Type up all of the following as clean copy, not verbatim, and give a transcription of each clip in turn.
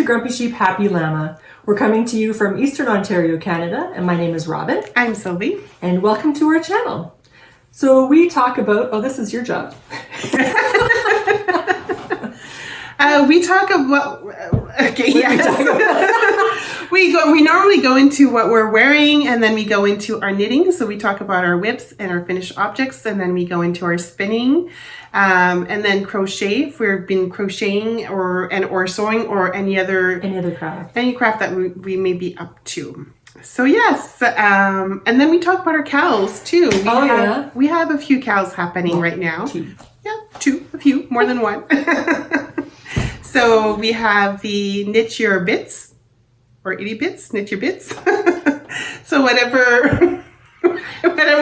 to Grumpy Sheep, Happy Llama. We're coming to you from Eastern Ontario, Canada, and my name is Robin. I'm Sylvie. And welcome to our channel. So we talk about, oh, this is your job. We talk about, okay, yes. We normally go into what we're wearing, and then we go into our knitting. So we talk about our whips and our finished objects, and then we go into our spinning, and then crochet if we've been crocheting or sewing or any craft that we may be up to. So yes, and then we talk about our KALs too. We have a few KALs happening right now. A few, more than one. So we have the knit your bits or itty bits, knit your bits. So whatever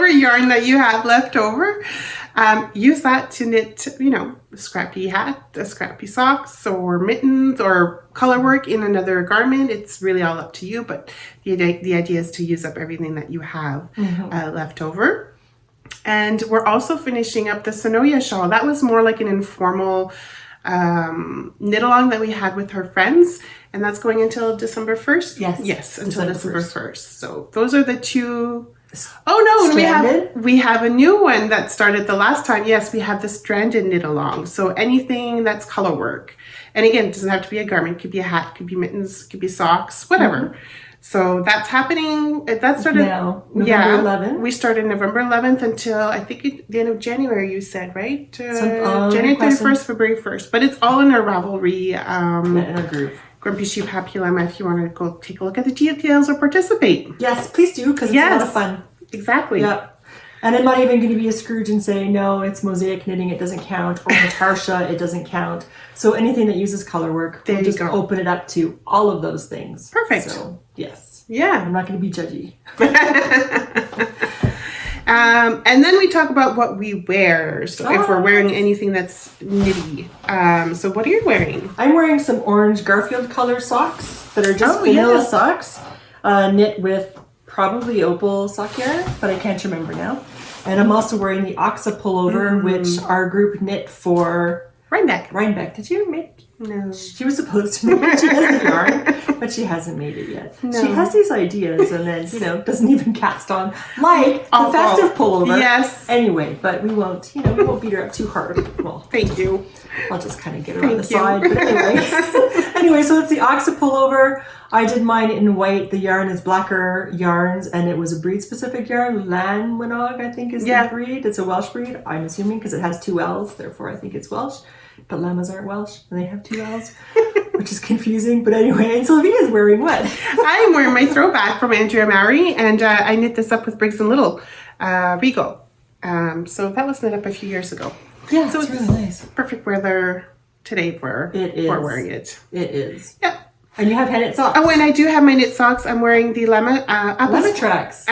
yarn that you have left over, use that to knit, a scrappy hat, a scrappy socks, or mittens, or color work in another garment. It's really all up to you, but the idea is to use up everything that you have left over. And we're also finishing up the Sonoya shawl. That was more like an informal knit along that we had with her friends, and that's going until December 1st. Yes, until December 1st. So those are the two. Oh no, we have a new one that started the last time. Yes, we have the stranded knit along. So anything that's color work, and again, it doesn't have to be a garment. It could be a hat, could be mittens, could be socks, whatever. So that's happening. That started now, November 11th. We started November 11th until I think the end of January. You said, right? January 31st, February 1st. But it's all in our Ravelry in a group. Grumpy Sheep, Happy Llama. If you want to go take a look at the details or participate. Yes, please do, because it's a lot of fun. Exactly. Yeah. And I'm not even going to be a Scrooge and say, no, it's mosaic knitting, it doesn't count, or Matarsha, it doesn't count. So anything that uses color work, we'll just open it up to all of those things. Perfect. So, yes. Yeah. I'm not going to be judgy. And then we talk about what we wear. So if we're wearing anything that's knitty. So what are you wearing? I'm wearing some orange Garfield color socks that are just vanilla socks, knit with probably opal sock yarn, but I can't remember now. And I'm also wearing the Oxa pullover, which our group knit for Rhinebeck. Did you make? No. She was supposed to make it. She has the yarn, but she hasn't made it yet. No. She has these ideas and then, doesn't even cast on. Like the festive pullover. Yes. Anyway, but we won't beat her up too hard. Well, thank you. I'll just kind of get her on the side. But anyway, so it's the Oxa pullover. I did mine in white. The yarn is Blacker Yarns, and it was a breed-specific yarn. Llanwnog, I think, is the breed. It's a Welsh breed, I'm assuming, because it has two L's. Therefore, I think it's Welsh. But llamas aren't Welsh, and they have two L's, which is confusing. But anyway, and Sylvie is wearing what? I'm wearing my throwback from Andrea Mowry, and I knit this up with Briggs & Little Regal. So that was knit up a few years ago. Yeah, so it's really nice. Perfect weather today for wearing it. It is. Yeah. And you have hand-knit socks. Oh, and I do have my knit socks. I'm wearing the Llama tracks.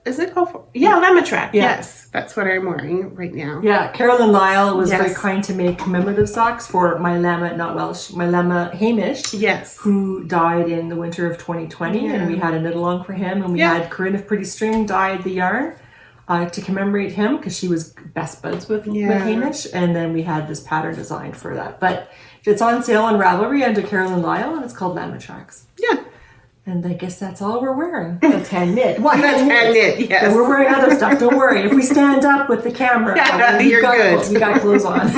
Is it called? Llama track. Yeah. Yes, that's what I'm wearing right now. Yeah, Carolyn Lyle was very kind to make commemorative socks for my Llama, not Welsh, my Llama Hamish. Yes. Who died in the winter of 2020, and we had a knit along for him, and we had Corinne of Pretty String dyed the yarn to commemorate him because she was best buds with Hamish, and then we had this pattern designed for that. But it's on sale on Ravelry under Carolyn Lyle, and it's called Llama Tracks. Yeah. And I guess that's all we're wearing. That's hand knit. That's hand knit, yes. And we're wearing other stuff. Don't worry. If we stand up with the camera, you're good. We got clothes on.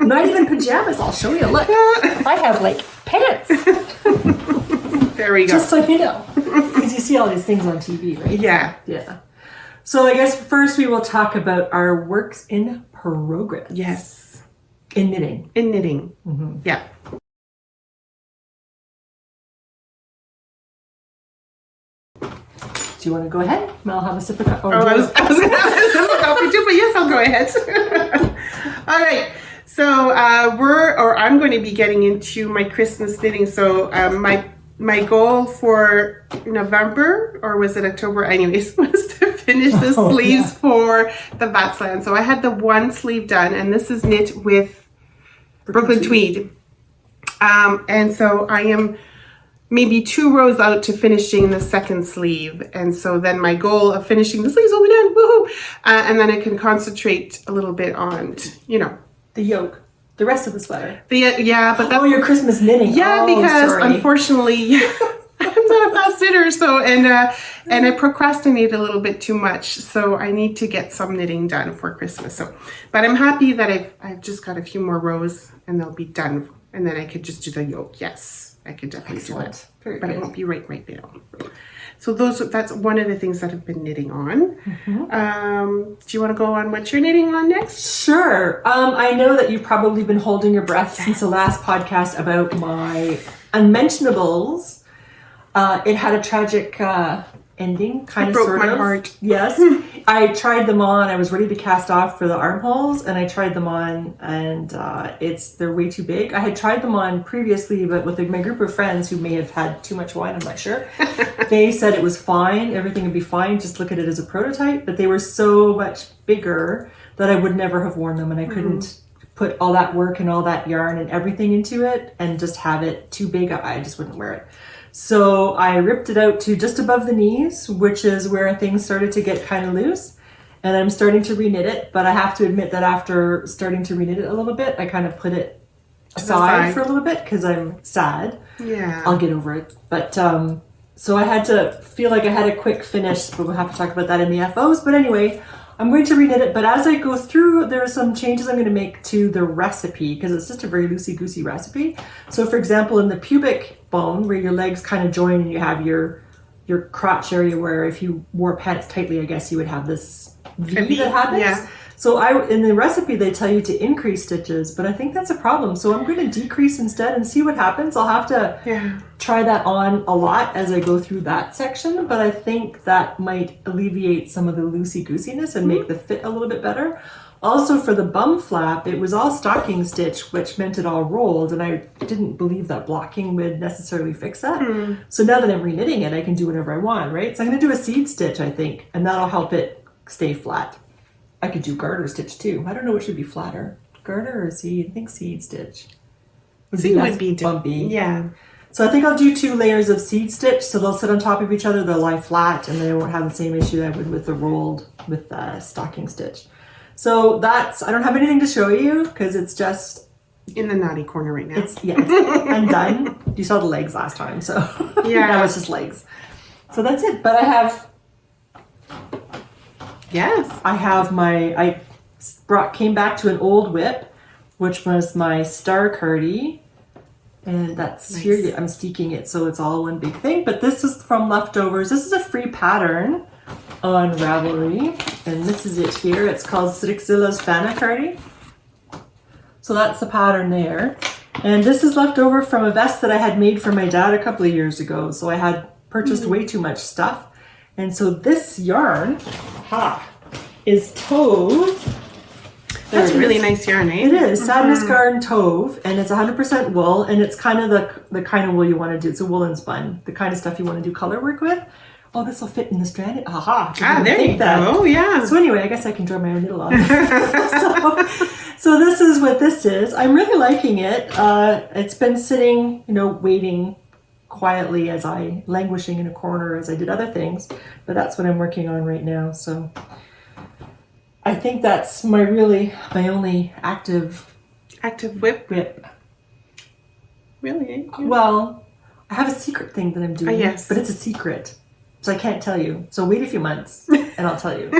Not even pajamas. I'll show you. Look, I have pants. There we go. Just so you know, because you see all these things on TV, right? Yeah. Yeah. So I guess first we will talk about our works in progress. Yes. In knitting. Mm-hmm. Yeah. Do you want to go ahead? I'll have a sip of coffee. I was going to have a sip of coffee too, but yes, I'll go ahead. All right. So I'm going to be getting into my Christmas knitting. So my goal for November, or was it October anyways, was to finish the sleeves for the Vatsland. So I had the one sleeve done, and this is knit with Brooklyn Tweed. And so I am maybe 2 rows out to finishing the second sleeve. And so then my goal of finishing the sleeves will be done, woohoo! And then I can concentrate a little bit on, the yoke. The rest of the sweater. Yeah, but Oh, your Christmas knitting. Yeah, oh, because sorry. unfortunately, I'm not a fast knitter, so and I procrastinate a little bit too much, so I need to get some knitting done for Christmas. So, but I'm happy that I've just got a few more rows and they'll be done, and then I could just do the yoke. Yes, I could definitely do it, Very but good. it won't be right now. So that's one of the things that I've been knitting on. Do you want to go on what you're knitting on next? Sure. I know that you've probably been holding your breath since the last podcast about my unmentionables. It had a tragic ending, kind of, broke sort my of. heart. Yes. I tried them on. I was ready to cast off for the armholes, and I tried them on, and they're way too big. I had tried them on previously, but with my group of friends who may have had too much wine, I'm not sure. They said it was fine. Everything would be fine. Just look at it as a prototype. But they were so much bigger that I would never have worn them, and I couldn't put all that work and all that yarn and everything into it and just have it too big. I just wouldn't wear it. So I ripped it out to just above the knees, which is where things started to get kind of loose. And I'm starting to reknit it, but I have to admit that after starting to reknit it a little bit, I kind of put it aside for a little bit because I'm sad. Yeah. I'll get over it. But so I had to feel like I had a quick finish, but we'll have to talk about that in the FOs. But anyway, I'm going to reknit it, but as I go through, there are some changes I'm going to make to the recipe because it's just a very loosey-goosey recipe. So for example, in the pubic bone where your legs kind of join and you have your crotch area where if you wore pants tightly, I guess you would have this V that happens. Yeah. So in the recipe, they tell you to increase stitches, but I think that's a problem. So I'm going to decrease instead and see what happens. I'll have to try that on a lot as I go through that section, but I think that might alleviate some of the loosey-goosiness and make the fit a little bit better. Also for the bum flap, it was all stocking stitch, which meant it all rolled, and I didn't believe that blocking would necessarily fix that. So now that I'm reknitting it, I can do whatever I want, right? So I'm going to do a seed stitch, I think, and that'll help it stay flat. I could do garter stitch too. I don't know what should be flatter, garter or seed. I think seed stitch. Seed would be bumpy. Yeah. So I think I'll do 2 layers of seed stitch, so they'll sit on top of each other. They'll lie flat, and they won't have the same issue I would with the rolled with the stocking stitch. So I don't have anything to show you because it's just in the naughty corner right now. I'm done. You saw the legs last time, so now it's just legs. So that's it. But I have. Yes. I came back to an old whip, which was my star cardie, and that's here. I'm steeking it, so it's all one big thing. But this is from leftovers. This is a free pattern on Ravelry, and this is it here. It's called Strixilla's Fana cardie. So that's the pattern there. And this is left over from a vest that I had made for my dad a couple of years ago. So I had purchased way too much stuff. And so this yarn is Tove. That's really nice yarn, eh? It is. Sadness Garden Tove, and it's 100% wool, and it's kind of the kind of wool you want to do. It's a woolen spun, the kind of stuff you want to do color work with. Oh, this will fit in the strand. There you go. Oh, yeah. So anyway, I guess I can draw my own needle on. So this is what this is. I'm really liking it. It's been sitting, waiting quietly languishing in a corner as I did other things, but that's what I'm working on right now. So I think that's my only active whip. Really? Eh? Yeah. Well, I have a secret thing that I'm doing, yes. But it's a secret, so I can't tell you. So wait a few months and I'll tell you.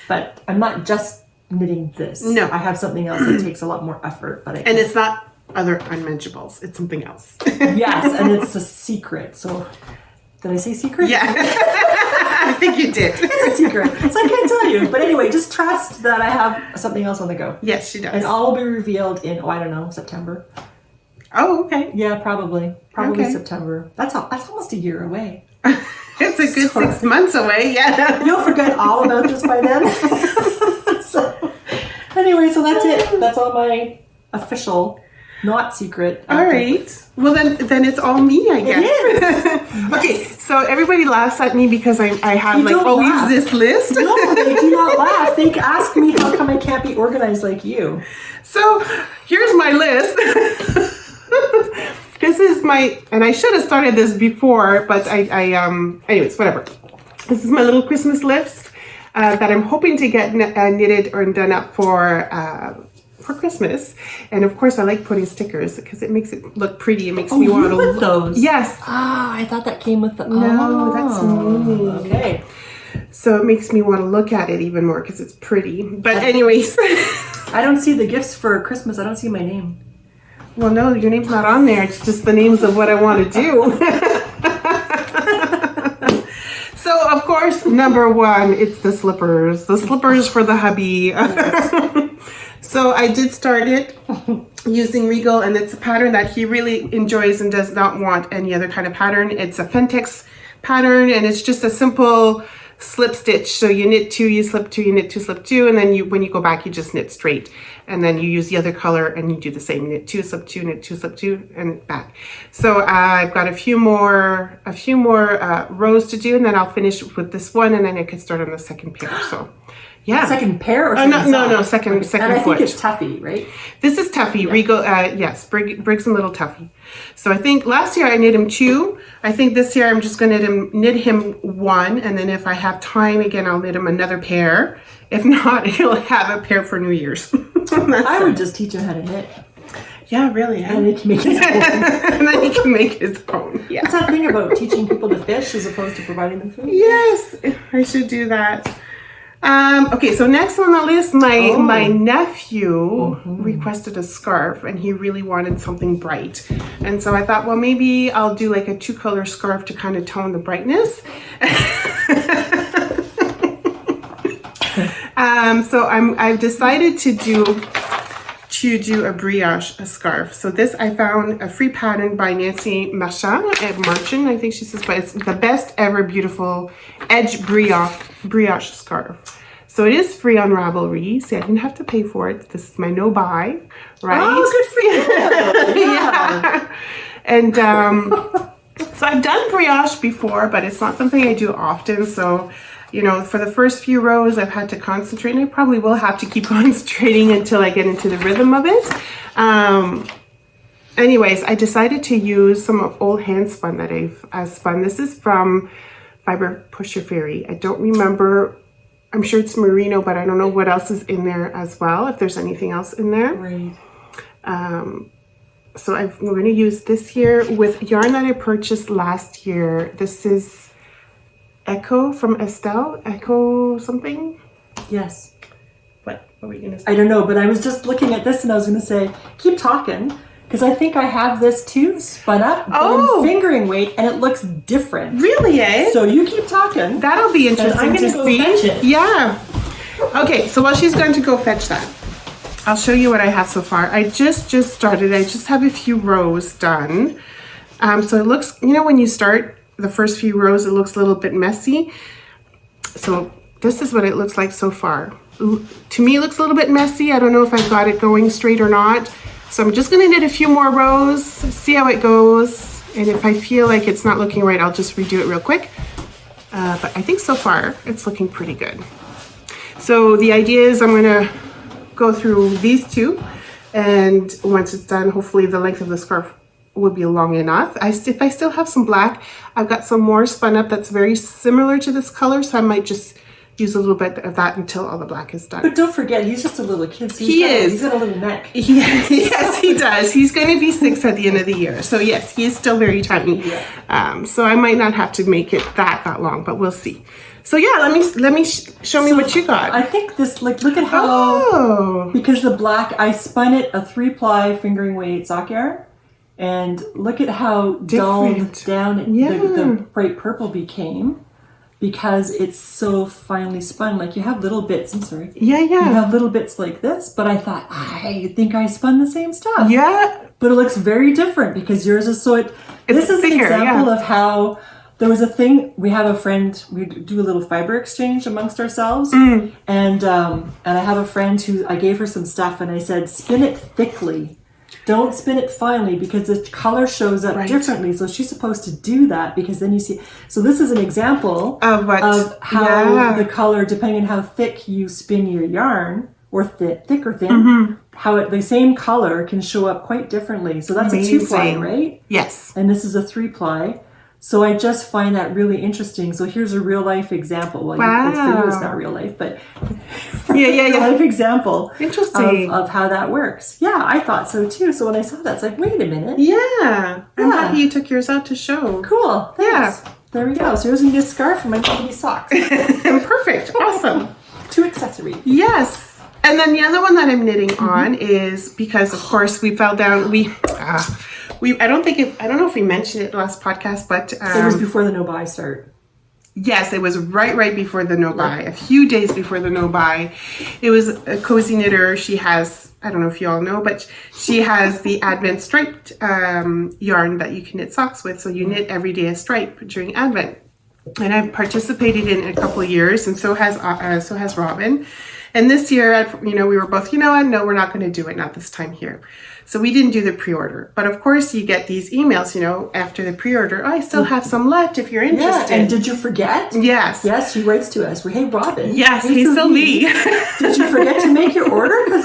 But I'm not just knitting this. No, I have something else that takes a lot more effort. But it's not other unmentionables. It's something else. Yes, and it's a secret. So, did I say secret? Yeah. I think you did. It's a secret. So I can't tell you. But anyway, just trust that I have something else on the go. Yes, she does. And all will be revealed in, September. Oh, okay. Yeah, probably. September. That's almost a year away. It's a good 6 months away. Yeah. You'll forget all about this by then. Anyway, so that's it. That's all my official, not secret. All right. Well, then it's all me, I guess. It is. Okay, so everybody laughs at me because I have always this list. No, they do not laugh. They ask me how come I can't be organized like you. So here's my list. This is and I should have started this before, but anyways, whatever. This is my little Christmas list that I'm hoping to get knitted or done up for for Christmas. And of course I like putting stickers because it makes it look pretty. It makes me want to put those. Yes. Ah, I thought that came with the No, that's me. Okay. So it makes me want to look at it even more because it's pretty. But anyways. I don't see the gifts for Christmas. I don't see my name. Well, no, your name's not on there. It's just the names of what I want to do. So, of course, number one, it's the slippers. The slippers for the hubby. So I did start it using Regal, and it's a pattern that he really enjoys and does not want any other kind of pattern. It's a Fentex pattern, and it's just a simple slip stitch. So you knit two, you slip two, you knit two, slip two, and then when you go back, you just knit straight. And then you use the other color and you do the same, knit two, slip two, knit two, slip two, and back. So I've got a few more rows to do, and then I'll finish with this one, and then I can start on the second pair. So yeah. Second pair or second second and I foot. think it's Tuffy, right? This is Tuffy, Yeah. Regal, yes, Briggs and Little Tuffy. So I think last year I knit him two. I think this year I'm just going to knit him one, and then if I have time again, I'll knit him another pair. If not, he'll have a pair for New Year's. I would just teach him how to knit. Yeah, really. And he can make his own. And then he can make his own. Yeah. What's that thing about teaching people to fish as opposed to providing them food? Yes, I should do that. Okay, so next on the list, my nephew requested a scarf, and he really wanted something bright. And so I thought, well, maybe I'll do like a 2-color scarf to kind of tone the brightness. So I've decided to do a brioche scarf. So this, I found a free pattern by Nancy Marchand, I think she says, but it's the best ever beautiful edge brioche scarf. So it is free on Ravelry. See, I didn't have to pay for it. This is my no buy, right? Oh, good for you. Yeah. And so I've done brioche before, but it's not something I do often. So, you know, for the first few rows, I've had to concentrate, and I probably will have to keep concentrating until I get into the rhythm of it. Anyways, I decided to use some old hand spun that I've spun. This is from Fibre Pusher Fairy. I don't remember. I'm sure it's merino, but I don't know what else is in there as well, if there's anything else in there. Right. So we're going to use this here with yarn that I purchased last year. This is Echo from Estelle. Echo something? Yes. What were you going to say? I don't know, but I was just looking at this and I was going to say, keep talking, because I think I have this too spun up in fingering weight, and it looks different. Really, eh? So you keep talking. That'll be interesting to go see. fetch it. Yeah. Okay, so while she's going to go fetch that, I'll show you what I have so far. I just started. I just have a few rows done. So it looks, you know, when you start the first few rows, it looks a little bit messy. So this is what it looks like so far. To me, it looks a little bit messy. I don't know if I've got it going straight or not. So I'm just going to knit a few more rows, see how it goes. And if I feel like it's not looking right, I'll just redo it real quick. But I think so far, it's looking pretty good. So the idea is I'm going to go through these two. And once it's done, hopefully the length of the scarf will be long enough. If I still have some black, I've got some more spun up that's very similar to this color. So I might just use a little bit of that until all the black is done. But don't forget, he's just a little kid. So he's got a little neck. Yes, he does. He's going to be 6 at the end of the year. So yes, he is still very tiny. Yeah. So I might not have to make it that long, but we'll see. So yeah, let me show me what you got. I think this, like, look at how, because the black, I spun it a 3-ply fingering weight sock yarn. And look at how dulled down the bright purple became, because it's so finely spun. Like, you have little bits, You have little bits like this, but I thought, I think I spun the same stuff. Yeah. But it looks very different because yours is this is an example of how there was a thing. We have a friend, we do a little fiber exchange amongst ourselves. And I have a friend who, I gave her some stuff and I said, spin it thickly. Don't spin it finely, because the color shows up differently. So she's supposed to do that, because then you see. So this is an example of how the color, depending on how thick you spin your yarn, or thick or thin, how the same color can show up quite differently. So that's a 2-ply, right? Yes. And this is a 3-ply. So I just find that really interesting. So here's a real life example. Well, it's for you, it's not real life, but real life example Interesting. of how that works. Yeah, I thought so too. So when I saw that, it's like, wait a minute. Yeah. I'm happy you took yours out to show. Cool. Thanks. Yeah. There we go. So here's a scarf and my baby socks. Perfect. Awesome. 2 accessories. Yes. And then the other one that I'm knitting on is because, of course, we fell down. I don't know if we mentioned it last podcast, but it was before the no-buy start. Yes, it was right before the no-buy, a few days before the no-buy. It was a cozy knitter. She has, I don't know if you all know, but she has the Advent striped yarn that you can knit socks with. So you knit every day a stripe during Advent. And I've participated in it a couple of years, and so has Robin. And this year, we were both, no, we're not going to do it, not this time here. So we didn't do the pre-order. But of course, you get these emails, after the pre-order, I still have some left if you're interested. Yeah, and did you forget? Yes. Yes, she writes to us. Hey, Robin. Yes, hey, Sylvie. Did you forget to make your order? Because,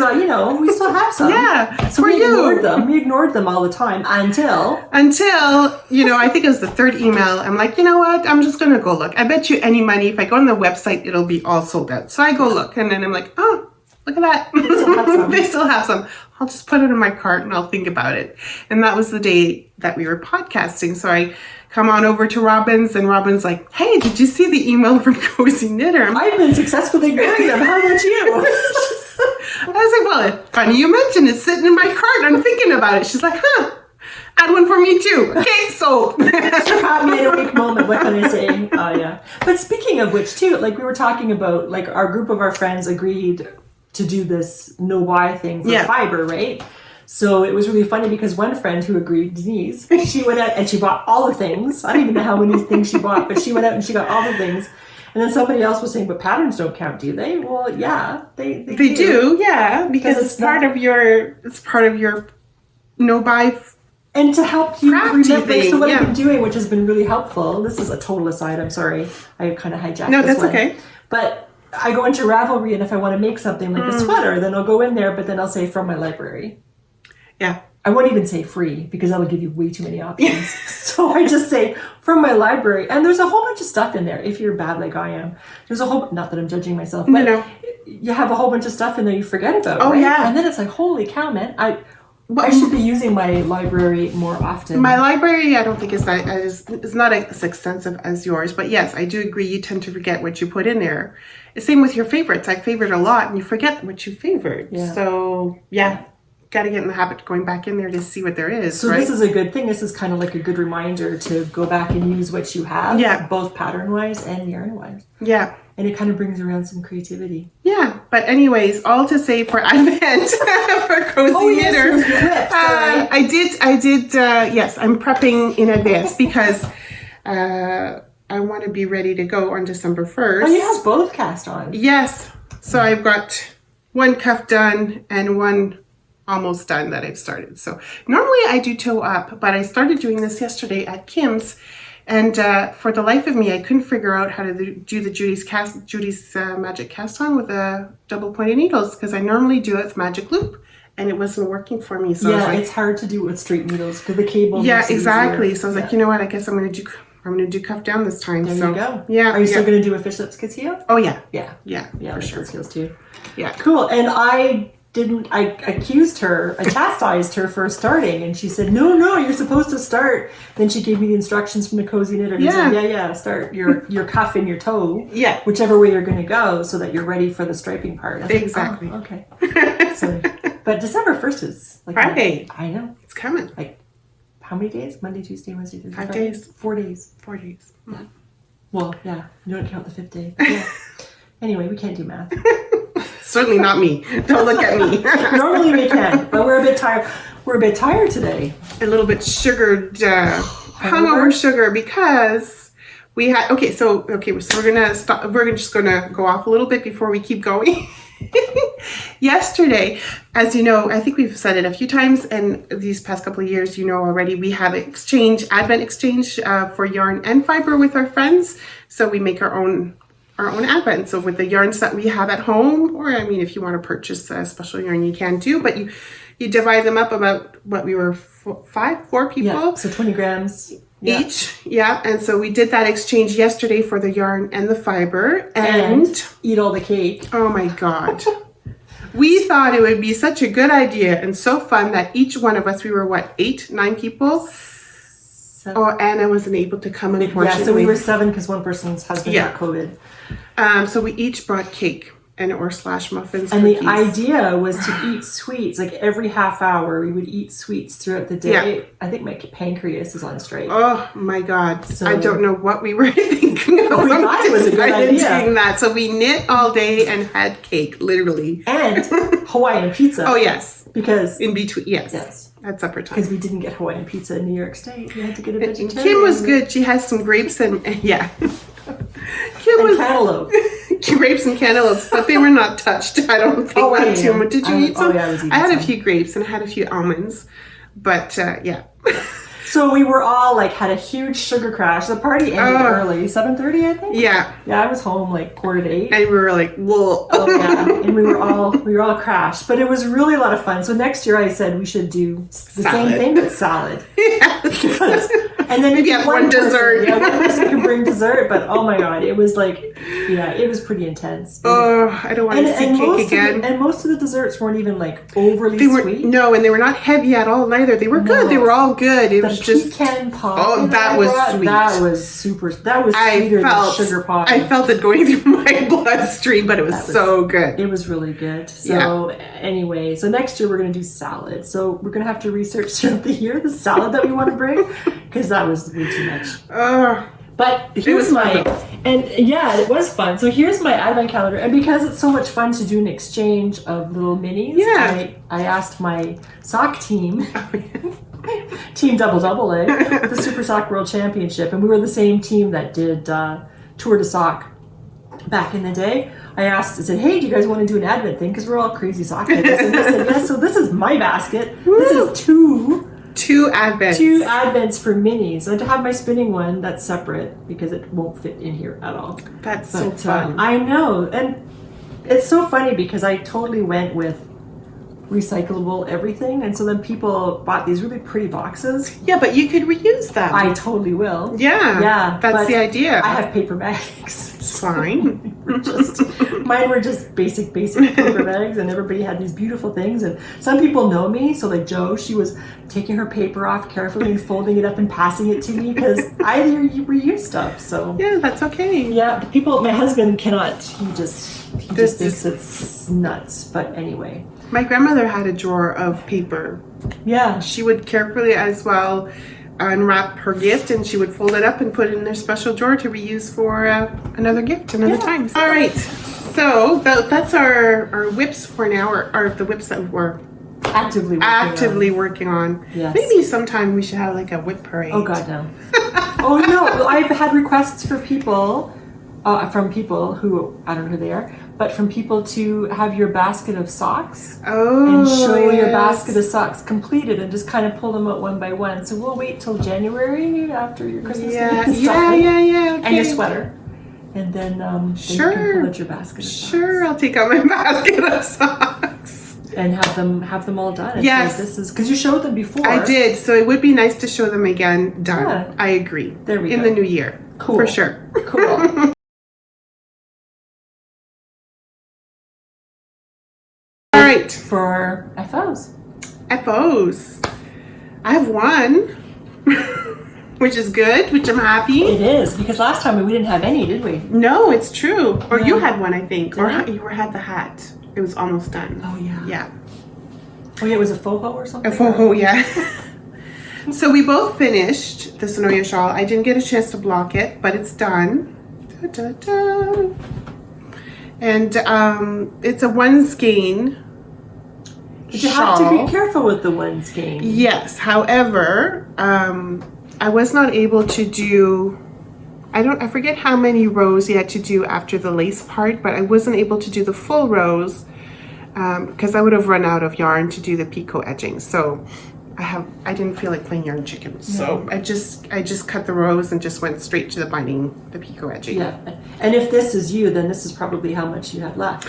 we still have some. Yeah, so we ignored them. We ignored them all the time until, I think it was the third email. I'm like, you know what? I'm just going to go look. I bet you any money, if I go on the website, it'll be all sold out. So I go look, and then I'm like, oh, look at that. They still have some. I'll just put it in my cart and I'll think about it. And that was the day that we were podcasting. So I come on over to Robin's, and Robin's like, hey, did you see the email from Cozy Knitter? I've been successfully ignoring them. How about you? I was like, well, funny you mentioned it, sitting in my cart. I'm thinking about it. She's like, add one for me too. Okay, sold. Caught me in a weak moment. What can I say? Oh, yeah. But speaking of which, too, we were talking about, our group of our friends agreed to do this no-buy thing for fibre, right? So it was really funny because one friend who agreed, Denise, she went out and she bought all the things. I don't even know how many things she bought, but she went out and she got all the things. And then somebody else was saying, but patterns don't count, do they? Well, yeah, they do, yeah, because it's part of your no-buy. And to help you remember, so what I've been doing, which has been really helpful, this is a total aside, I'm sorry, I kind of hijacked this one. No, that's okay. But I go into Ravelry, and if I want to make something like a sweater, then I'll go in there, but then I'll say from my library. Yeah. I won't even say free, because that'll give you way too many options. So I just say from my library, and there's a whole bunch of stuff in there, if you're bad like I am. There's a whole, not that I'm judging myself, but you have a whole bunch of stuff in there you forget about, right? Yeah. And then it's like, holy cow, man, I should be using my library more often. My library, I don't think is not as extensive as yours, but yes, I do agree. You tend to forget what you put in there. Same with your favorites. I favorite a lot, and you forget what you favored. Yeah. So got to get in the habit of going back in there to see what there is. So this is a good thing. This is kind of like a good reminder to go back and use what you have, both pattern-wise and yarn-wise. Yeah. And it kind of brings around some creativity. Yeah, but anyways, all to say for Advent, for Cozy Knitter, I did. Yes, I'm prepping in advance because I want to be ready to go on December 1st. Oh, you have both cast on. Yes, so I've got one cuff done and one almost done that I've started. So normally I do toe up, but I started doing this yesterday at Kim's. And for the life of me, I couldn't figure out how to do the Judy's magic cast on with the double pointed needles, because I normally do it with magic loop, and it wasn't working for me. So it's hard to do it with straight needles because the cable. Yeah, exactly. Easier. So I was like, you know what? I guess I'm gonna do cuff down this time. There you go. Yeah. Are you still gonna do a fish lips kiss heel? Oh yeah. Yeah, for sure. Heels too. Yeah. Cool. And I chastised her for starting, and she said, no, you're supposed to start. Then she gave me the instructions from the Cozy Knitter. Start your cuff and your toe, whichever way you're going to go, so that you're ready for the striping part. Exactly. Like, okay. But December 1st is Friday. I know. It's coming. How many days? Monday, Tuesday, Wednesday, Thursday, 5 Friday? days. 4 days. 4 days. Yeah. Well, yeah. You don't count the 5th day. Yeah. Anyway, we can't do math. Certainly not me. Don't look at me. Normally we can, but we're a bit tired. We're a bit tired today. A little bit sugared, hungover sugar, because we had. So we're gonna stop. We're just gonna go off a little bit before we keep going. Yesterday, as you know, I think we've said it a few times, and these past couple of years, already, we have Advent exchange for yarn and fiber with our friends. So we make our own Advent. So with the yarns that we have at home, or if you want to purchase a special yarn, you can too, but you divide them up about what we were 4 people. Yeah, so 20 grams each. Yeah, and so we did that exchange yesterday for the yarn and the fiber, and eat all the cake. Oh my God. We thought it would be such a good idea and so fun that each one of us, we were what, 8, 9 people? Oh, Anna wasn't able to come, unfortunately. Yeah, so we were 7 because one person's husband got COVID. So we each brought cake and or slash muffins. And cookies. the idea was to eat sweets. Like every half hour, we would eat sweets throughout the day. Yeah. I think my pancreas is on strike. Oh my God. So, I don't know what we were thinking of. We thought it was a good idea. That. So we knit all day and had cake, literally. And Hawaiian pizza. Oh, yes. Because in between, yes. At supper time. Because we didn't get Hawaiian pizza in New York State. We had to get a vegetarian. Kim was good. She has some grapes and yeah. Kim was cantaloupe. Grapes and cantaloupes, but they were not touched. I don't think not too much. Did you eat some? Oh, yeah, I had a few grapes and I had a few almonds, but yeah. So we were all like had a huge sugar crash. The party ended early, 7:30, I think. Yeah. Yeah, I was home like 7:45. And we were like, whoa. Oh yeah, and we were all crashed, but it was really a lot of fun. So next year I said we should do the same thing but salad. Yeah. And then maybe one dessert. Yeah, one person can bring dessert, but oh my God, it was like, yeah, it was pretty intense. Oh, I don't want to see cake again. And most of the desserts weren't even like overly sweet. No, and they were not heavy at all neither. They were good. They were all good. It was just pecan pie. Oh, that was sweet. That was super. That was sweeter than sugar pie. I felt it going through my bloodstream, but it was so good. It was really good. So anyway, so next year we're going to do salad. So we're going to have to research throughout the year the salad that we want to bring because that was way too much. But here's it was fun. So here's my advent calendar, and because it's so much fun to do an exchange of little minis, I asked my sock team, Team Double the Super Sock World Championship, and we were the same team that did Tour de Sock back in the day. I said, hey, do you guys want to do an advent thing? Because we're all crazy sock makers. And they said, yes, so this is my basket. Woo! This is two advents. 2 advents for minis. And to have my spinning one, that's separate because it won't fit in here at all. That's so fun. I know. And it's so funny because I totally went with recyclable everything, and so then people bought these really pretty boxes. Yeah, but you could reuse them. I totally will. Yeah, that's the idea. I have paper bags. Fine. Mine were just basic paper bags, and everybody had these beautiful things. And some people know me, so like Jo, she was taking her paper off carefully and folding it up and passing it to me because I reuse stuff. So yeah, that's okay. Yeah, people. My husband cannot. He just thinks it's nuts. But anyway. My grandmother had a drawer of paper. Yeah. She would carefully as well unwrap her gift, and she would fold it up and put it in their special drawer to reuse for another gift another time. All right. So that's our whips for now, or the whips that we're actively working on. Yes. Maybe sometime we should have like a whip parade. Oh God, no. Oh no, I've had requests for people, from people who, I don't know who they are, but from people to have your basket of socks and show your basket of socks completed and just kind of pull them out one by one. So we'll wait till January after your Christmas Day. Okay. And your sweater. And then, then you can pull out your basket of socks. Sure, I'll take out my basket of socks. And have them all done. Yes. So this is because you showed them before. I did, so it would be nice to show them again done. Yeah. I agree. There we go. In the new year. Cool. For sure. Cool. All right. For FOs. I have one, which is good, which I'm happy. It is, because last time we didn't have any, did we? No, it's true. Or you had one, I think. Or you had the hat. It was almost done. Oh, yeah. Yeah. Oh, yeah, it was a faux or something? A faux, yeah. So we both finished the Sonoya shawl. I didn't get a chance to block it, but it's done. Da, da, da. And it's a one skein. But you have to be careful with the one skein. Yes. However, I was not able to do, I forget how many rows you had to do after the lace part, but I wasn't able to do the full rows because I would have run out of yarn to do the picot edging. So I didn't feel like playing yarn chicken. So I just cut the rows and just went straight to the binding, the picot edging. Yeah. And if this is you, then this is probably how much you have left.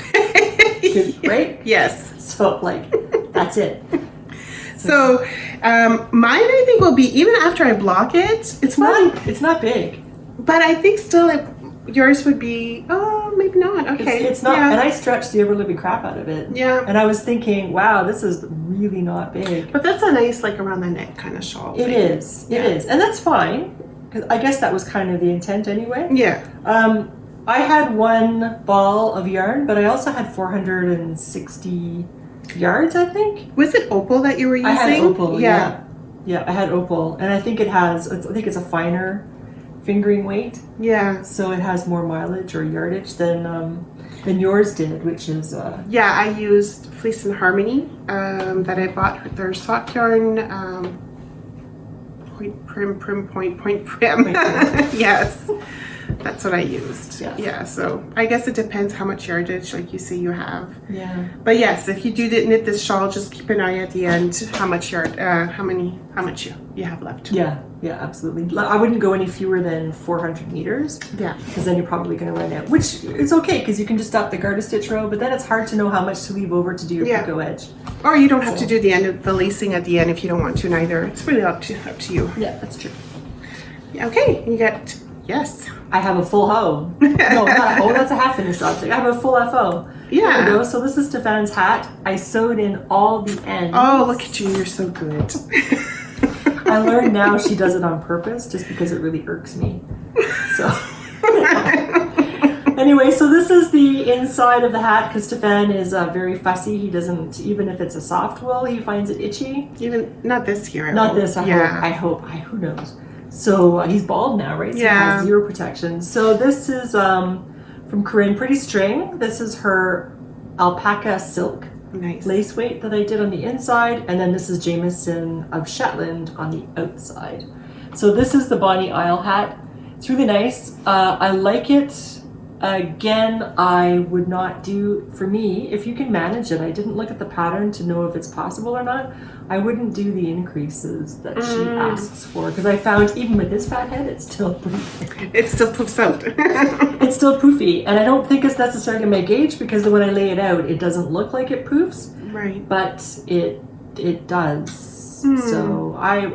Right? Yes. So like, that's it. So mine, I think, will be, even after I block it, It's not big. but I think still yours would be, oh, maybe not. Okay. It's not, and I stretched the ever-living crap out of it. Yeah. And I was thinking, wow, this is really not big. But that's a nice, like, around the neck kind of shawl. It is. It is. And that's fine. Because I guess that was kind of the intent anyway. Yeah. I had one ball of yarn, but I also had 460 yards, I think. Was it opal that you were using? I had opal, yeah. Yeah, I had opal. And I think I think it's a finer fingering weight. Yeah. So it has more mileage or yardage than yours did, which is... Yeah, I used Fleece and Harmony that I bought with their sock yarn. Point prim. Yes. That's what I used. Yeah. So I guess it depends how much yardage, like you say, you have. Yeah. But yes, if you do knit this shawl, just keep an eye at the end how much you have left. Yeah. Yeah. Absolutely. I wouldn't go any fewer than 400 meters. Yeah. Because then you're probably going to run out. Which it's okay because you can just stop the garter stitch row, but then it's hard to know how much to leave over to do your picot edge. Or you don't have to do the end of the lacing at the end if you don't want to neither. It's really up to you. Yeah, that's true. Okay, you got. Yes. I have a full hoe. No, not a hoe. That's a half finished object. I have a full FO. Yeah. There we go. So this is Stephane's hat. I sewed in all the ends. Oh, look at you. You're so good. I learned now she does it on purpose just because it really irks me. So anyway, so this is the inside of the hat because Stephane is very fussy. He doesn't, even if it's a soft wool, he finds it itchy. Even not this here. Not this. I hope. Who knows? So he's bald now, right? So he has zero protection. So this is from Corinne, Pretty String. This is her alpaca silk lace weight that I did on the inside. And then this is Jameson of Shetland on the outside. So this is the Bonnie Isle hat. It's really nice. I like it. Again, I would not do, for me, if you can manage it, I didn't look at the pattern to know if it's possible or not. I wouldn't do the increases that she asks for because I found even with this fat head, it's still poofy. It still poofs out. It's still poofy, and I don't think it's necessarily my gauge because when I lay it out, it doesn't look like it poofs. Right. But it does. So I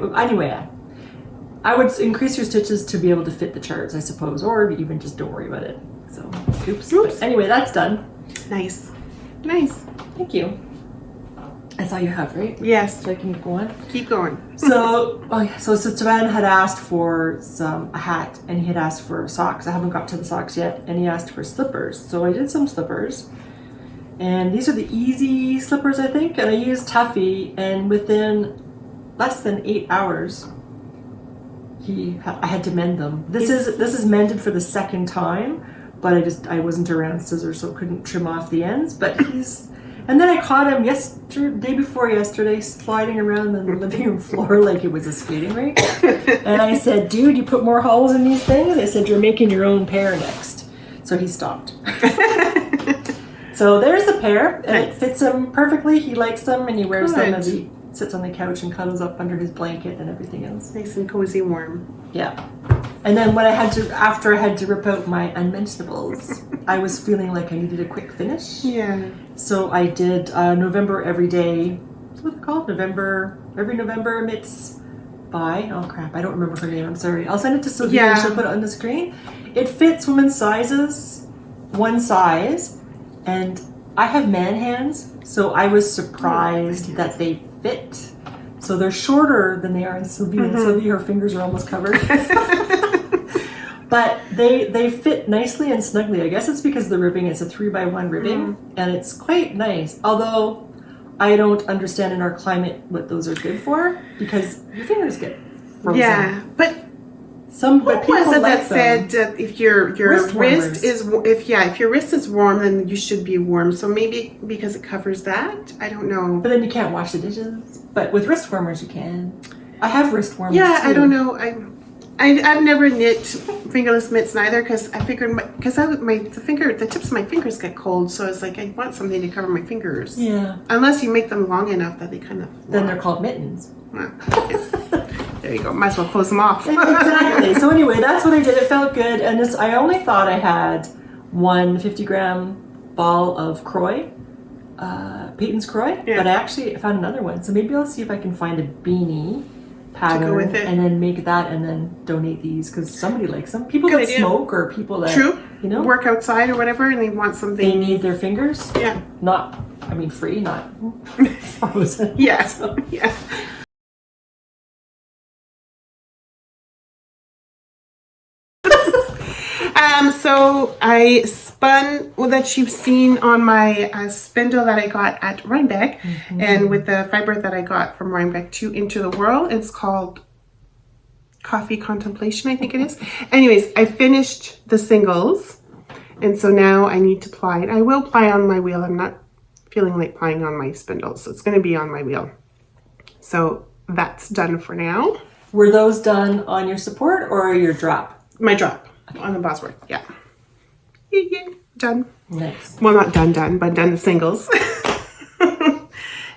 would increase your stitches to be able to fit the charts, I suppose, or even just don't worry about it. So, oops. But anyway, that's done. Nice. Thank you. That's all you have, right? Yes. So I can go on? Keep going. So Stephane had asked for a hat, and he had asked for socks. I haven't got to the socks yet, and he asked for slippers. So I did some slippers. And these are the easy slippers, I think, and I used Tuffy, and within less than 8 hours, I had to mend them. This is mended for the second time, but I wasn't around scissors, so couldn't trim off the ends. But and then I caught him day before yesterday sliding around the living room floor like it was a skating rink. And I said, "Dude, you put more holes in these things?" I said, "You're making your own pair next." So he stopped. So there's the pair, and it fits him perfectly. He likes them, and he wears them as he sits on the couch and cuddles up under his blanket and everything else. Nice and cozy, warm. Yeah. And then after I had to rip out my unmentionables, I was feeling like I needed a quick finish. Yeah. So I did November Every Day. What's it called? Every November Mitts by. Oh crap! I don't remember her name. I'm sorry. I'll send it to Sylvie and she'll put it on the screen. It fits women's sizes, one size, and I have man hands, so I was surprised that they fit. So they're shorter than they are in Sylvie, and Sylvie, her fingers are almost covered. But they fit nicely and snugly. I guess it's because the ribbing is a 3x1 ribbing, and it's quite nice. Although I don't understand in our climate what those are good for, because your fingers get frozen. Yeah, but But was it that said that if your wrist is warm, then you should be warm? So maybe because it covers that, I don't know. But then you can't wash the dishes. But with wrist warmers, you can. I have wrist warmers. Yeah, too. I don't know. I've never knit fingerless mitts neither because I figured the tips of my fingers get cold, so I was like, I want something to cover my fingers. Yeah. Unless you make them long enough that they kind of. Then they're called mittens. There you go. Might as well close them off. Exactly. So anyway, that's what I did. It felt good, and I only thought I had one 50-gram ball of Croy. Peyton's Croy, but I actually found another one. So maybe I'll see if I can find a beanie pattern to go with it, and then make that and then donate these, because somebody likes them. People that smoke or people that work outside or whatever, and they want something. They need their fingers. Yeah. Not, I mean, free, not frozen. Yeah. So, yeah. So I spun that you've seen on my spindle that I got at Rhinebeck, and with the fibre that I got from Rhinebeck to Into the Whirl. It's called Coffee Contemplation, I think it is. Anyways, I finished the singles, and so now I need to ply it. I will ply on my wheel. I'm not feeling like plying on my spindle, so it's going to be on my wheel. So that's done for now. Were those done on your support or your drop? My drop. On the Bosworth, yeah. Done. Nice. Well, not done, but done the singles.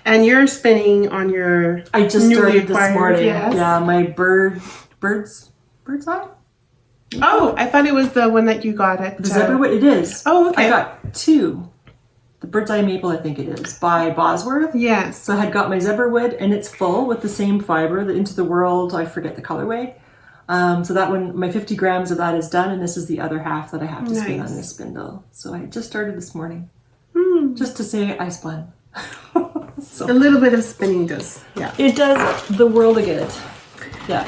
And you're spinning on your. I just started this morning. Yes. Yeah, my bird's eye. Oh, I thought it was the one that you got at. The zebra. It is. Oh, okay. I got two. The bird's eye maple, I think it is, by Bosworth. Yes. So I had got my zebra wood, and it's full with the same fiber. The Into the World. I forget the colorway. So that one, my 50 grams of that is done, and this is the other half that I have to spin on this spindle. So I just started this morning, just to say I spun. So, a little bit of spinning does, it does the world of good. Yeah.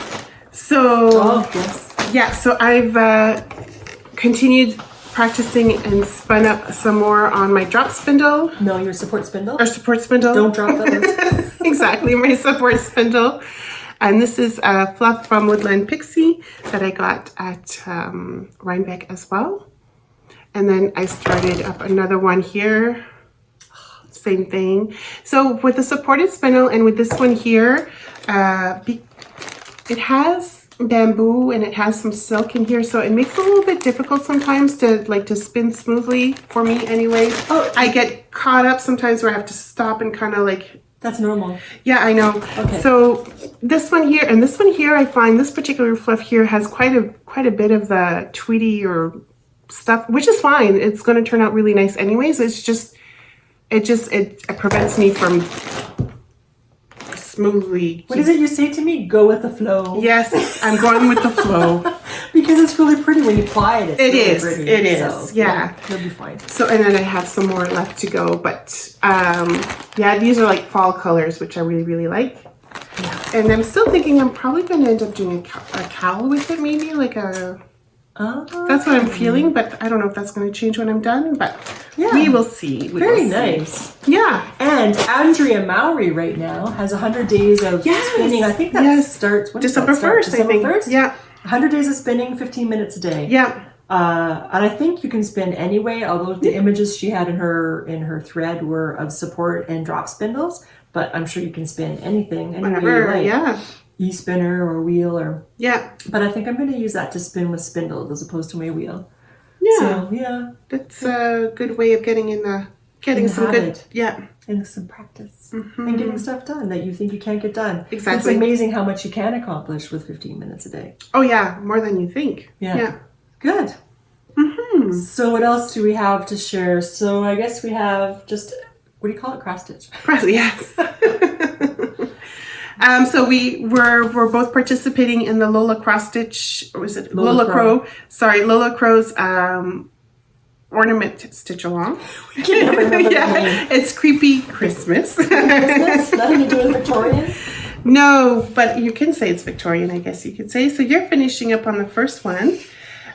So, yes. Yeah, so I've continued practicing and spun up some more on my drop spindle. No, your support spindle. Or support spindle. Don't drop that. Exactly, my support spindle. And this is a fluff from Woodland Pixie that I got at Rhinebeck as well. And then I started up another one here. Same thing. So with the supported spindle and with this one here, it has bamboo and it has some silk in here. So it makes it a little bit difficult sometimes to spin smoothly for me anyway. Oh, I get caught up sometimes where I have to stop and kind of like... That's normal. Yeah, I know. Okay. So this one here and this one here, I find this particular fluff here has quite a bit of the tweedy or stuff, which is fine. It's going to turn out really nice anyways. It's just it prevents me from smoothly. What is it you say to me? Go with the flow. Yes, I'm going with the flow. Because it's really pretty when you apply it. It really is. Pretty, it is. So, yeah. You'll be fine. So, and then I have some more left to go. But, yeah, these are like fall colors, which I really, really like. Yeah. And I'm still thinking I'm probably going to end up doing a KAL with it, maybe. Like a... That's what I'm feeling, but I don't know if that's going to change when I'm done. But we will see. Very nice. Yeah. And Andrea Mowry right now has 100 days of spinning. I think that starts... December 1st, I think. 1st? Yeah. 100 days of spinning, 15 minutes a day. Yeah. And I think you can spin anyway, although the images she had in her thread were of support and drop spindles. But I'm sure you can spin anything, anywhere you like. Yeah. E-spinner or wheel or... Yeah. But I think I'm going to use that to spin with spindles as opposed to my wheel. Yeah. So, yeah. That's a good way of getting some good... Yeah. And some practice. And getting stuff done that you think you can't get done. Exactly. It's amazing how much you can accomplish with 15 minutes a day. Oh, yeah. More than you think. Yeah. Good. So what else do we have to share? So I guess we have just... What do you call it? Cross stitch. Yes. So we're both participating in the Lola cross stitch, or was it Lola Crow? Sorry, Lola Crow's ornament stitch along. We can never remember the name. It's Creepy Christmas. Christmas? Nothing to do with Victorian? No, but you can say it's Victorian, I guess you could say. So you're finishing up on the first one.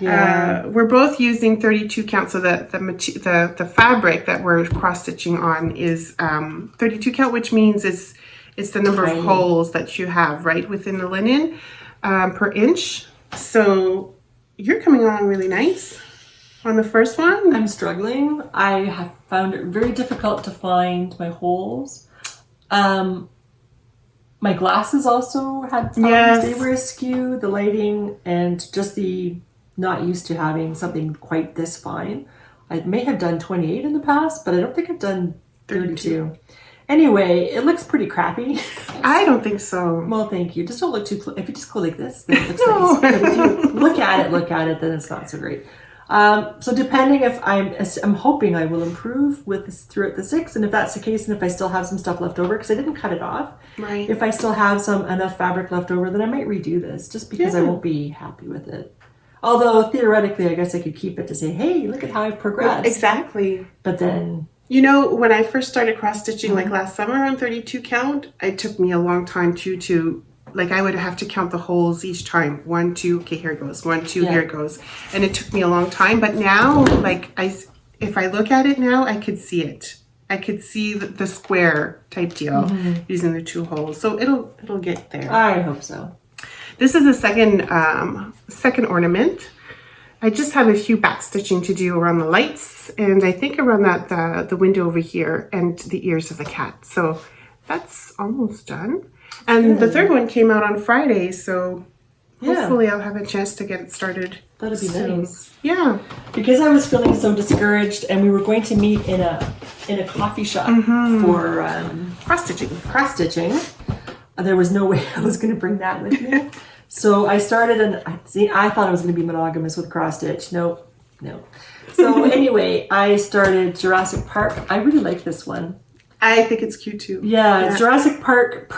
Yeah. We're both using 32 count, so the fabric that we're cross stitching on is 32 count, which means it's the number of holes that you have right within the linen per inch. So you're coming along really nice on the first one. I'm struggling. I have found it very difficult to find my holes. My glasses also had problems. They were askew, the lighting, and just the not used to having something quite this fine. I may have done 28 in the past, but I don't think I've done 32. Anyway, it looks pretty crappy. I don't think so. Well, thank you. Just don't look too close. If you just go like this, then it looks nice. But if you look at it, then it's not so great. So depending if I'm hoping I will improve with this throughout the 6, and if that's the case, and if I still have some stuff left over, because I didn't cut it off. Right. If I still have enough fabric left over, then I might redo this, just because I won't be happy with it. Although theoretically, I guess I could keep it to say, hey, look at how I've progressed. Exactly. But then, you know, when I first started cross stitching, like last summer on 32 count, it took me a long time to like I would have to count the holes each time. 1, 2, okay, here it goes. 1, 2, here it goes. And it took me a long time. But now, like if I look at it now, I could see it. I could see the square type deal using the 2 holes. So it'll get there. I hope so. This is the second ornament. I just have a few back stitching to do around the lights, and I think around the window over here and the ears of the cat. So that's almost done. And the third one came out on Friday, so hopefully I'll have a chance to get it started. That'd be nice. Yeah. Because I was feeling so discouraged, and we were going to meet in a coffee shop for Cross stitching. Cross stitching. There was no way I was going to bring that with me. So I started, and I thought I was going to be monogamous with cross stitch. No. So anyway, I started Jurassic Park. I really like this one. I think it's cute too. Yeah. Jurassic Park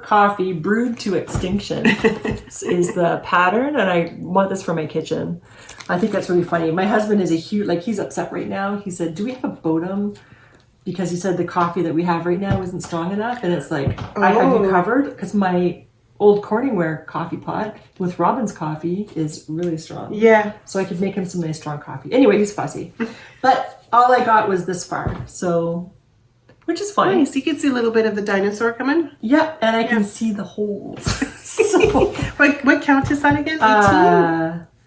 coffee brewed to extinction is the pattern, and I want this for my kitchen. I think that's really funny. My husband is he's upset right now. He said, do we have a Bodum? Because he said the coffee that we have right now isn't strong enough, and it's like, I have you covered, because my old Corningware coffee pot with Robin's coffee is really strong. Yeah. So I could make him some nice strong coffee. Anyway, he's fussy. But all I got was this far, so, which is fine. Nice. You can see a little bit of the dinosaur coming. Yeah, and I can see the holes. So, what count is that again?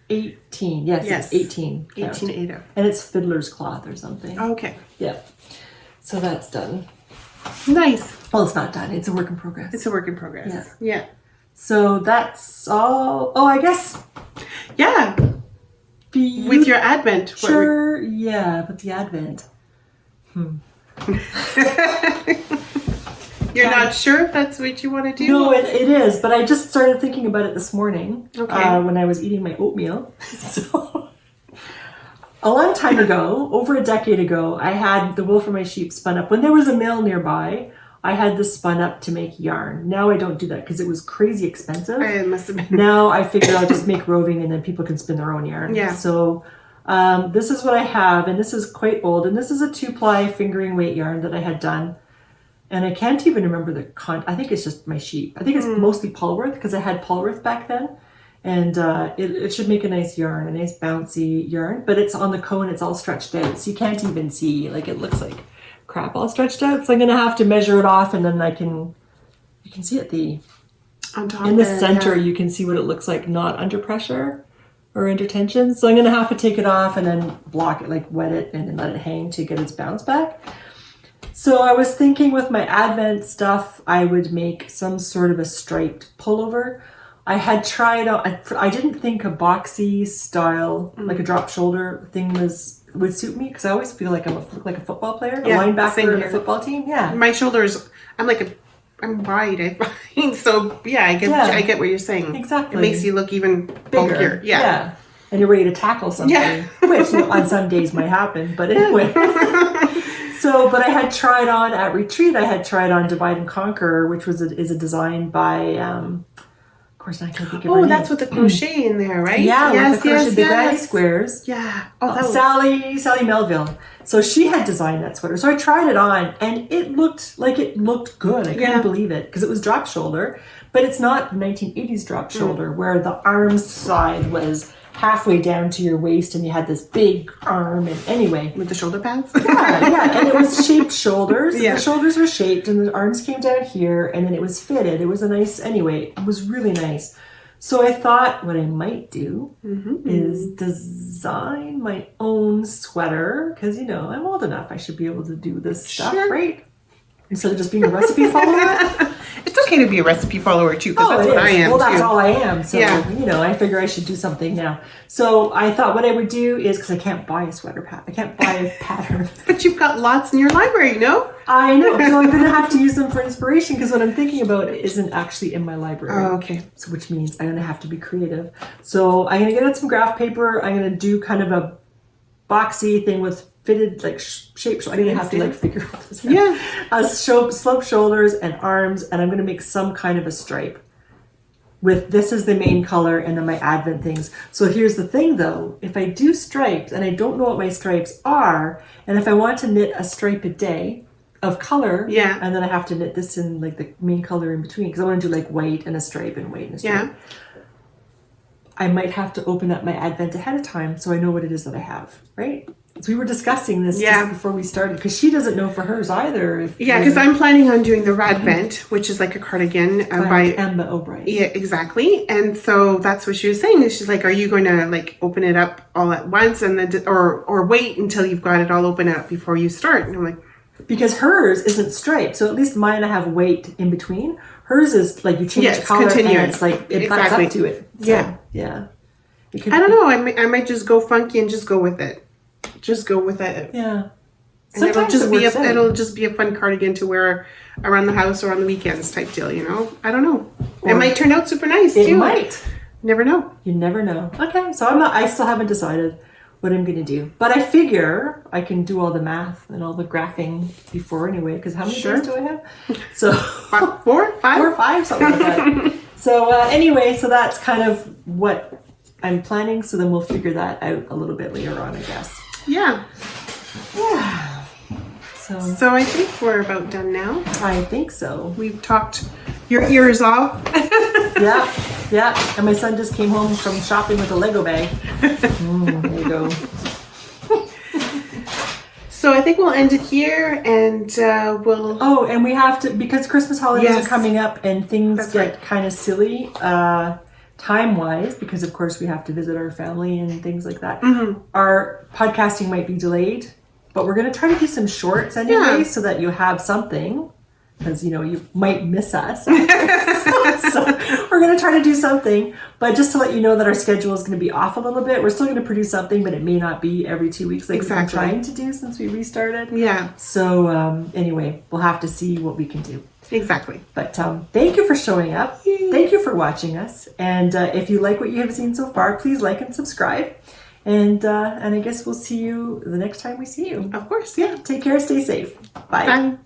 18? 18. Yes, it's 18. 18 Ada. And it's fiddler's cloth or something. Okay. Yeah. So that's done. Nice. Well, it's not done. It's a work in progress. It's a work in progress. Yeah. So that's all. Oh, I guess. Yeah. With your Advent. Sure. Yeah, with the Advent. You're not sure if that's what you want to do? No, it is. But I just started thinking about it this morning. Okay. When I was eating my oatmeal. So a long time ago, over a decade ago, I had the wool for my sheep spun up. When there was a mill nearby, I had this spun up to make yarn. Now I don't do that because it was crazy expensive. It must have been. Now I figure I'll just make roving, and then people can spin their own yarn. Yeah. So this is what I have, and this is quite old. And this is a 2-ply fingering weight yarn that I had done. And I can't even remember I think it's just my sheep. I think it's mostly Polworth because I had Polworth back then. And it should make a nice yarn, a nice bouncy yarn. But it's on the cone, it's all stretched out. So you can't even see, like it looks like crap all stretched out. So I'm going to have to measure it off, and then you can see it on top in the center, you can see what it looks like not under pressure or under tension. So I'm going to have to take it off and then block it, like wet it and then let it hang to get its bounce back. So I was thinking with my Advent stuff, I would make some sort of a striped pullover. I had tried out, I didn't think a boxy style, like a drop shoulder thing would suit me, because I always feel like I'm a football player, a linebacker in a football team. Yeah. My shoulders, I'm wide, I find. So yeah, I get what you're saying. Exactly. It makes you look even bulkier. Yeah. And you're ready to tackle something, which on some days might happen, but anyway. But I had tried on at Retreat, I had tried on Divide and Conquer, which is a design by, of course, I can't think of her name. That's with the crochet in there, right? Yeah, with the crochet, the granny squares. Yeah. Sally Melville. So she had designed that sweater. So I tried it on, and it looked good. I couldn't believe it, because it was drop shoulder, but it's not 1980s drop shoulder where the arm side was halfway down to your waist and you had this big arm, and anyway. With the shoulder pads? Yeah, and it was shaped shoulders. Yeah. The shoulders were shaped and the arms came down here, and then it was fitted. It was it was really nice. So I thought what I might do is design my own sweater, because, I'm old enough. I should be able to do this stuff, right? instead of just being a recipe follower. It's okay to be a recipe follower too, because that's what I am. Well, that's too. all I am. So, Yeah. I figure I should do something now. So I thought what I would do is, because I can't buy a sweater pattern. I can't buy a pattern. But you've got lots in your library, no? I know. So I'm going to have to use them for inspiration, because what I'm thinking about isn't actually in my library. Oh, okay. So which means I'm going to have to be creative. So I'm going to get out some graph paper. I'm going to do kind of a boxy thing with fitted like shapes. So I'm going to have to like figure out this. Yeah. Sloped shoulders and arms, and I'm going to make some kind of a stripe. With this is the main color, and then my advent things. So here's the thing though, if I do stripes and I don't know what my stripes are, and if I want to knit a stripe a day of color, yeah, and then I have to knit this in like the main color in between, because I want to do like white and a stripe and white and a stripe. Yeah. I might have to open up my advent ahead of time so I know what it is that I have, right? So we were discussing this just before we started, because she doesn't know for hers either. Because I'm planning on doing the Radvent, which is like a cardigan by Emma O'Brien. Yeah, exactly. And so that's what she was saying. Is she's like, are you going to like open it up all at once, and then or wait until you've got it all open up before you start? And I'm like, because hers isn't striped, so at least mine I have weight in between. Hers is like you change color continuous. And it's like it backs up to it. So, yeah. I don't know. I might just go funky and just go with it. Just go with it. Yeah. And it'll just be a fun cardigan to wear around the house or on the weekends type deal, I don't know. It might turn out super nice too. It might. Never know. You never know. Okay, so I still haven't decided what I'm gonna do. But I figure I can do all the math and all the graphing before anyway, because how many days do I have? So 4, 5? 4 or 5, something like that. So anyway, so that's kind of what I'm planning. So then we'll figure that out a little bit later on, I guess. Yeah. Yeah. So I think we're about done now. I think so. We've talked your ears off. Yeah. And my son just came home from shopping with a Lego bag. There you go. So I think we'll end it here, and we'll... Oh, and we have to, because Christmas holidays are coming up and things get kind of silly time-wise, because of course we have to visit our family and things like that. Mm-hmm. Our podcasting might be delayed, but we're going to try to do some shorts anyway, so that you have something, because you might miss us. So we're going to try to do something, but just to let you know that our schedule is going to be off a little bit. We're still going to produce something, but it may not be every 2 weeks like we've been trying to do since we restarted. Yeah. So anyway, we'll have to see what we can do. Exactly. But thank you for showing up. Thank you for watching us. And if you like what you have seen so far, please like and subscribe. And I guess we'll see you the next time we see you. Of course, yeah. Take care. Stay safe. Bye. Bye.